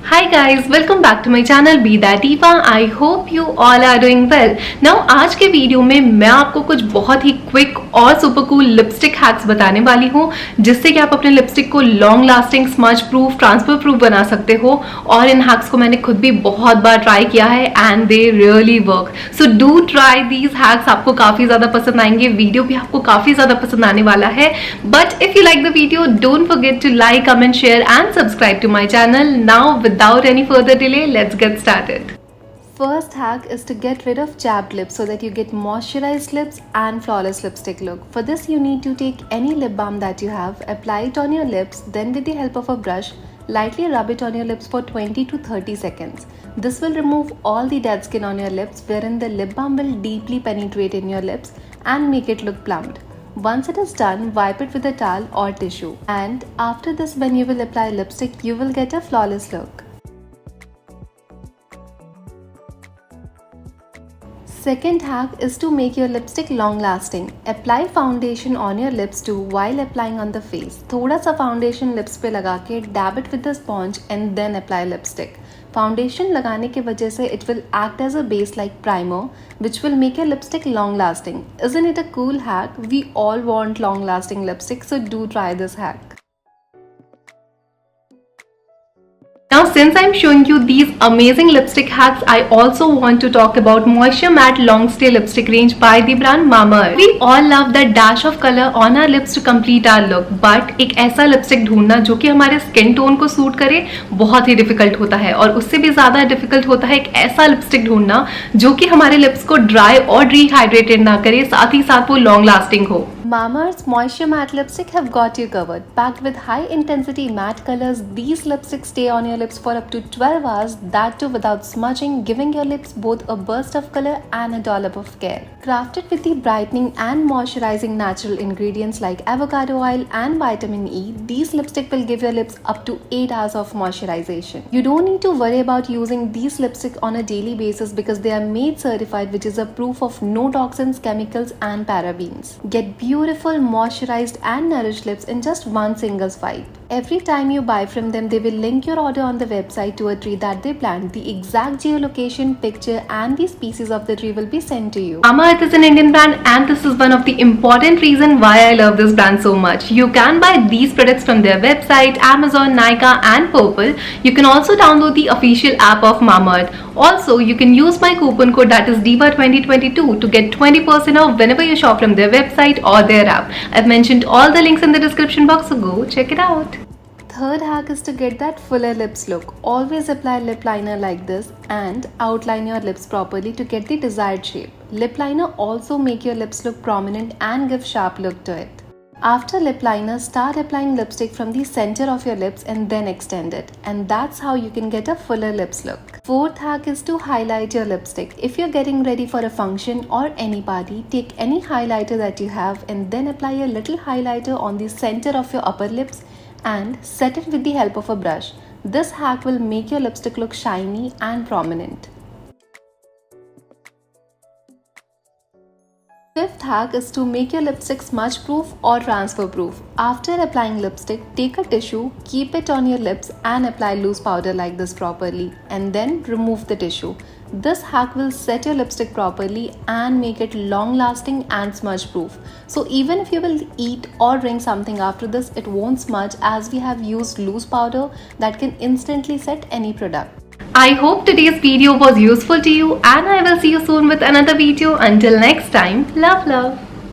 Hi guys, welcome back to my channel Be That Diva. I hope you all are doing well. Now आज के video में मैं आपको कुछ बहुत ही क्विक और सुपर कूल लिपस्टिक हैक्स बताने वाली हूँ जिससे कि आप अपने लिपस्टिक को long lasting, smudge proof, transfer proof बना सकते हो। और इन हैक्स को मैंने खुद भी बहुत बार ट्राई किया है and they really work. So do try these hacks, आपको काफी ज्यादा पसंद आएंगे, वीडियो भी आपको काफी ज्यादा पसंद आने वाला है। But if you like the video, don't forget to like, comment, share and subscribe to my channel. Now without any further delay, let's get started. First hack is to get rid of chapped lips so that you get moisturized lips and flawless lipstick look. For this you need to take any lip balm that you have, apply it on your lips, then with the help of a brush, lightly rub it on your lips for 20 to 30 seconds. This will remove all the dead skin on your lips, wherein the lip balm will deeply penetrate in your lips and make it look plumped. Once it is done, wipe it with a towel or tissue. And after this, when you will apply lipstick, you will get a flawless look. Second hack is to make your lipstick long lasting. Apply foundation on your lips too while applying on the face. थोड़ा सा foundation lips पे लगा के dab it with the sponge and then apply lipstick. Foundation लगाने के वजह से it will act as a base like primer, which will make your lipstick long lasting. Isn't it a cool hack? We all want long lasting lipstick, so do try this hack. Now since I'm showing you these amazing lipstick hacks, I also want to talk about Moisture Matte Long Stay Lipstick range by the brand Mamaearth. We all love that dash of color on our lips to complete our look, but एक ऐसा lipstick ढूंढना जो कि हमारे skin tone को suit करे बहुत ही difficult होता है। और उससे भी ज्यादा डिफिकल्ट होता है एक ऐसा लिपस्टिक ढूंढना जो कि हमारे लिप्स को ड्राई और डिहाइड्रेटेड ना करे, साथ ही साथ वो लॉन्ग लास्टिंग हो। Mamaearth's Moisture Matte Lipstick have got you covered. Packed with high intensity matte colors, these lipsticks stay on your lips for up to 12 hours, that too without smudging, giving your lips both a burst of color and a dollop of care. Crafted with the brightening and moisturizing natural ingredients like avocado oil and vitamin E, these lipstick will give your lips up to 8 hours of moisturization. You don't need to worry about using these lipstick on a daily basis because they are made certified, which is a proof of no toxins, chemicals and parabens. Get beautiful, moisturized and nourished lips in just one single swipe. Every time you buy from them, they will link your order on the website to a tree that they plant. The exact geolocation, picture and the species of the tree will be sent to you. Mamaearth is an Indian brand and this is one of the important reasons why I love this brand so much. You can buy these products from their website, Amazon, Nykaa and Purple. You can also download the official app of Mamaearth. Also, you can use my coupon code that is Diva2022 to get 20% off whenever you shop from their website or their app. I've mentioned all the links in the description box, so go check it out. Third hack is to get that fuller lips look. Always apply lip liner like this and outline your lips properly to get the desired shape. Lip liner also make your lips look prominent and give sharp look to it. After lip liner, start applying lipstick from the center of your lips and then extend it. And that's how you can get a fuller lips look. Fourth hack is to highlight your lipstick. If you're getting ready for a function or any party, take any highlighter that you have and then apply a little highlighter on the center of your upper lips and set it with the help of a brush. This hack will make your lipstick look shiny and prominent. Fifth hack is to make your lipstick smudge proof or transfer proof. After applying lipstick, take a tissue, keep it on your lips and apply loose powder like this properly and then remove the tissue. This hack will set your lipstick properly and make it long lasting and smudge proof. So even if you will eat or drink something after this, it won't smudge as we have used loose powder that can instantly set any product. I hope today's video was useful to you and I will see you soon with another video. Until next time, love.